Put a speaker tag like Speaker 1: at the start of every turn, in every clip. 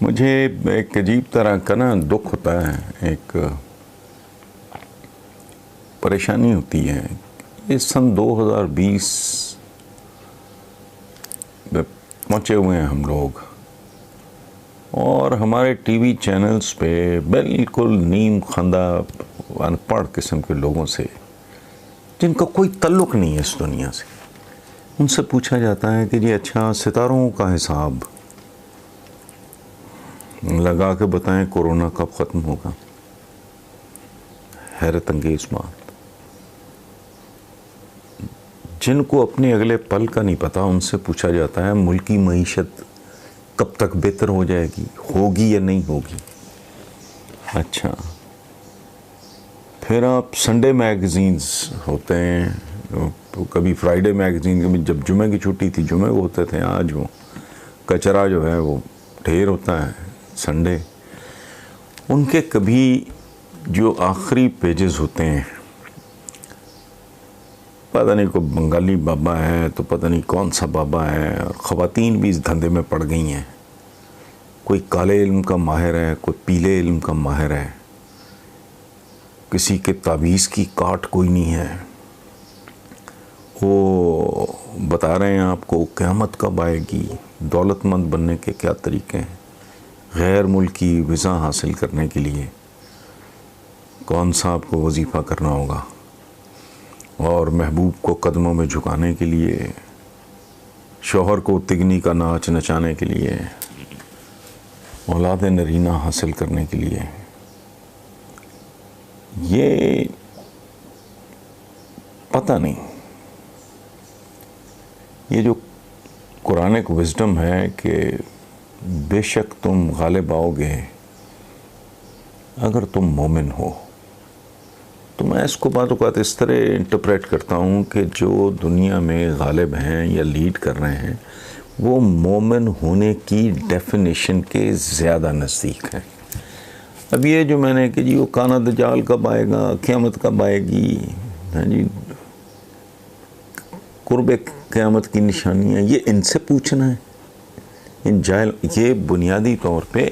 Speaker 1: مجھے ایک عجیب طرح کا نا دکھ ہوتا ہے، ایک پریشانی ہوتی ہے۔ اس سن 2020 میں پہنچے ہوئے ہیں ہم لوگ، اور ہمارے ٹی وی چینلز پہ بالکل نیم خندہ ان پڑھ قسم کے لوگوں سے، جن کا کوئی تعلق نہیں ہے اس دنیا سے، ان سے پوچھا جاتا ہے کہ جی اچھا ستاروں کا حساب لگا کے بتائیں کورونا کب ختم ہوگا۔ حیرت انگیز بات۔ جن کو اپنے اگلے پل کا نہیں پتا، ان سے پوچھا جاتا ہے ملکی معیشت کب تک بہتر ہو جائے گی، ہوگی یا نہیں ہوگی۔ اچھا، پھر آپ سنڈے میگزینز ہوتے ہیں، کبھی فرائیڈے میگزین، کبھی جب جمعہ کی چھٹی تھی جمعہ کو ہوتے تھے، آج وہ کچرا جو ہے وہ ڈھیر ہوتا ہے سنڈے۔ ان کے کبھی جو آخری پیجز ہوتے ہیں، پتہ نہیں کوئی بنگالی بابا ہے تو پتہ نہیں کون سا بابا ہے، خواتین بھی اس دھندے میں پڑ گئی ہیں، کوئی کالے علم کا ماہر ہے، کوئی پیلے علم کا ماہر ہے، کسی کے تعویذ کی کاٹ کوئی نہیں ہے، وہ بتا رہے ہیں آپ کو قیامت کب آئے گی، دولت مند بننے کے کیا طریقے ہیں، غیر ملکی ویزا حاصل کرنے کے لیے کون سا آپ کو وظیفہ کرنا ہوگا، اور محبوب کو قدموں میں جھکانے کے لیے، شوہر کو تگنی کا ناچ نچانے کے لیے، اولاد نرینہ حاصل کرنے کے لیے۔ یہ پتہ نہیں، یہ جو قرآنک وزڈم ہے کہ بے شک تم غالب آؤ گے اگر تم مومن ہو، تو میں اس کو بعض اوقات اس طرح انٹرپریٹ کرتا ہوں کہ جو دنیا میں غالب ہیں یا لیڈ کر رہے ہیں، وہ مومن ہونے کی ڈیفینیشن کے زیادہ نزدیک ہیں۔ اب یہ جو میں نے کہ جی وہ کانا دجال کب آئے گا، قیامت کب آئے گی، ہاں جی قرب قیامت کی نشانیاں، یہ ان سے پوچھنا ہے، ان جاہل، یہ بنیادی طور پہ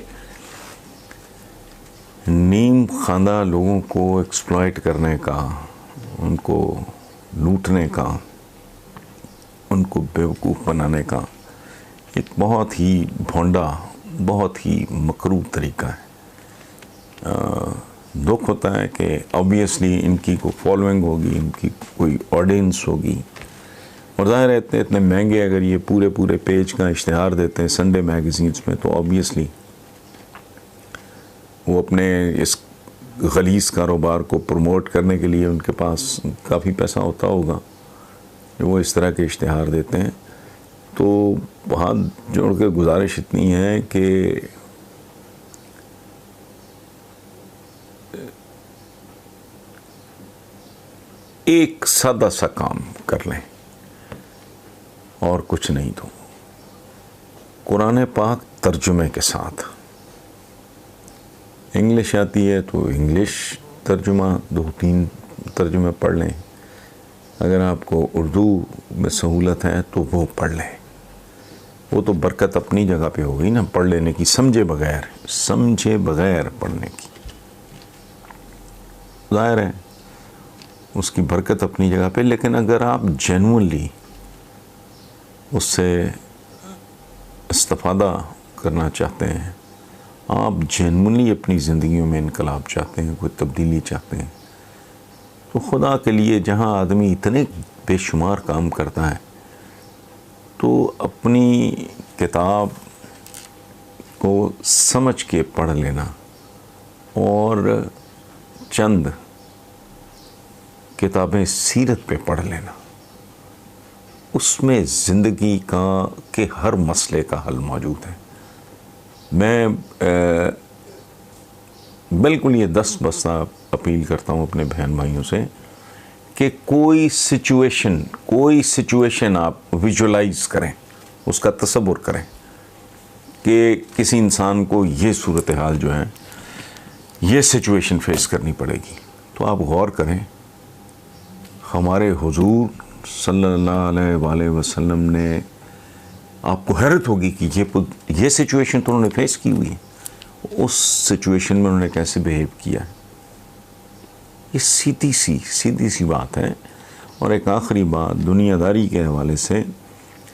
Speaker 1: نیم خواندہ لوگوں کو ایکسپلائٹ کرنے کا، ان کو لوٹنے کا، ان کو بیوقوف بنانے کا ایک بہت ہی بھونڈا، بہت ہی مکروہ طریقہ ہے۔ دکھ ہوتا ہے کہ آبویسلی ان کی کوئی فالوئنگ ہوگی، ان کی کوئی آڈینس ہوگی، اور ظاہر ہے اتنے مہنگے اگر یہ پورے پیج کا اشتہار دیتے ہیں سنڈے میگزینز میں، تو آبویسلی وہ اپنے اس غلیظ کاروبار کو پروموٹ کرنے کے لیے ان کے پاس کافی پیسہ ہوتا ہوگا جو وہ اس طرح کے اشتہار دیتے ہیں۔ تو ہاتھ جوڑ کے گزارش اتنی ہے کہ ایک سادہ سا کام کر لیں اور کچھ نہیں، تو قرآن پاک ترجمے کے ساتھ، انگلش آتی ہے تو انگلش ترجمہ 2-3 ترجمے پڑھ لیں، اگر آپ کو اردو میں سہولت ہے تو وہ پڑھ لیں، وہ تو برکت اپنی جگہ پہ ہو گئی نا، پڑھ لینے کی، سمجھے بغیر پڑھنے کی، ظاہر ہے اس کی برکت اپنی جگہ پہ۔ لیکن اگر آپ جینوئنلی اس سے استفادہ کرنا چاہتے ہیں، آپ جینوئنلی اپنی زندگیوں میں انقلاب چاہتے ہیں، کوئی تبدیلی چاہتے ہیں، تو خدا کے لیے جہاں آدمی اتنے بے شمار کام کرتا ہے، تو اپنی کتاب کو سمجھ کے پڑھ لینا اور چند کتابیں سیرت پہ پڑھ لینا، اس میں زندگی کے ہر مسئلے کا حل موجود ہے۔ میں بالکل یہ دست بستہ اپیل کرتا ہوں اپنے بہن بھائیوں سے کہ کوئی سچویشن آپ ویژولائز کریں، اس کا تصور کریں کہ کسی انسان کو یہ صورتحال جو ہے، یہ سچویشن فیس کرنی پڑے گی، تو آپ غور کریں ہمارے حضور صلی اللہ علیہ وآلہ وسلم نے آپ کو حیرت ہوگی کہ یہ سچویشن تو انہوں نے فیس کی ہوئی ہے، اس سچویشن میں انہوں نے کیسے بیہیو کیا ہے۔ یہ سیدھی سی بات ہے۔ اور ایک آخری بات دنیا داری کے حوالے سے،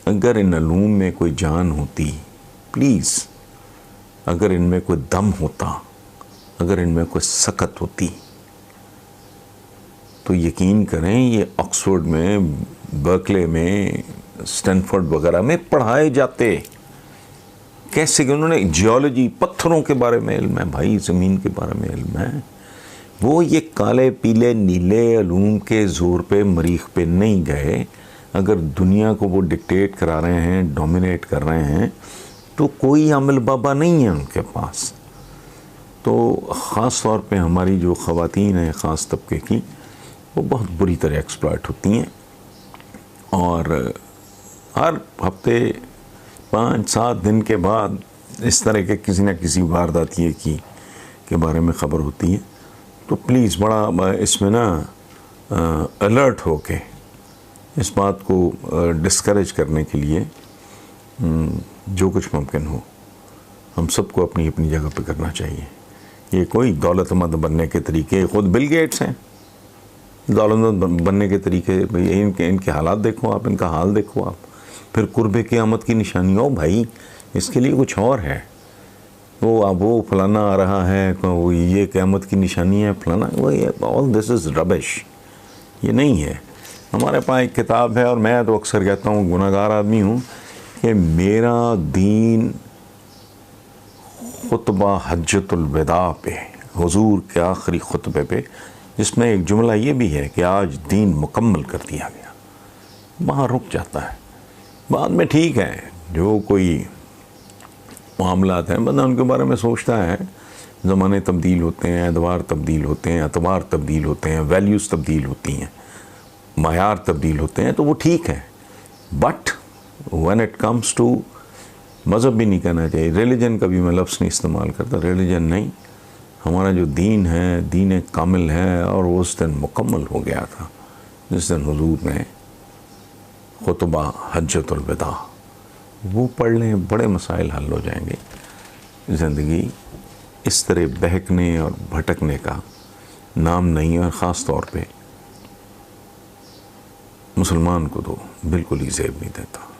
Speaker 1: اگر ان علوم میں کوئی جان ہوتی، پلیز، اگر ان میں کوئی دم ہوتا، اگر ان میں کوئی سکت ہوتی، تو یقین کریں یہ آکسفورڈ میں، برکلے میں، اسٹینفورڈ وغیرہ میں پڑھائے جاتے۔ کیسے کہ انہوں نے جیولوجی، پتھروں کے بارے میں علم ہے بھائی، زمین کے بارے میں علم ہے۔ وہ یہ کالے پیلے نیلے علوم کے زور پہ مریخ پہ نہیں گئے۔ اگر دنیا کو وہ ڈکٹیٹ کرا رہے ہیں، ڈومینیٹ کر رہے ہیں، تو کوئی عمل بابا نہیں ہے ان کے پاس۔ تو خاص طور پہ ہماری جو خواتین ہیں خاص طبقے کی، وہ بہت بری طرح ایکسپلائٹ ہوتی ہیں، اور ہر ہفتے 5-7 دن کے بعد اس طرح کے کسی نہ کسی واردات کے بارے میں خبر ہوتی ہے۔ تو پلیز بڑا اس میں نا الرٹ ہو کے اس بات کو ڈسکریج کرنے کے لیے جو کچھ ممکن ہو ہم سب کو اپنی اپنی جگہ پہ کرنا چاہیے۔ یہ کوئی دولت مند بننے کے طریقے، خود بل گیٹس ہیں دولت مند بننے کے طریقے، بھئی ان کے حالات دیکھو آپ، ان کا حال دیکھو آپ، پھر قرب قیامت کی نشانی ہو بھائی، اس کے لیے کچھ اور ہے۔ وہ فلانا آ رہا ہے، وہ یہ قیامت کی نشانی ہے فلانا، آل دس از ربش، یہ نہیں ہے۔ ہمارے پاس ایک کتاب ہے، اور میں تو اکثر کہتا ہوں، گناہ گار آدمی ہوں، کہ میرا دین خطبہ حجۃ الوداع پہ، حضور کے آخری خطبے پہ، جس میں ایک جملہ یہ بھی ہے کہ آج دین مکمل کر دیا گیا، وہاں رک جاتا ہے۔ بعد میں ٹھیک ہے، جو کوئی معاملات ہیں بندہ ان کے بارے میں سوچتا ہے، زمانے تبدیل ہوتے ہیں، ادوار تبدیل ہوتے ہیں، اعتبار تبدیل ہوتے ہیں، ویلیوز تبدیل ہوتی ہیں، معیار تبدیل ہوتے ہیں، تو وہ ٹھیک ہے۔ But when it comes to مذہب بھی نہیں کہنا چاہیے، ریلیجن کا بھی میں لفظ نہیں استعمال کرتا، ریلیجن نہیں، ہمارا جو دین ہے، دین کامل ہے، اور وہ اس دن مکمل ہو گیا تھا جس دن حضور نے خطبہ حجۃ الوداع وہ پڑھ لیں، بڑے مسائل حل ہو جائیں گے۔ زندگی اس طرح بہکنے اور بھٹکنے کا نام نہیں، اور خاص طور پہ مسلمان کو تو بالکل ہی زیب نہیں دیتا۔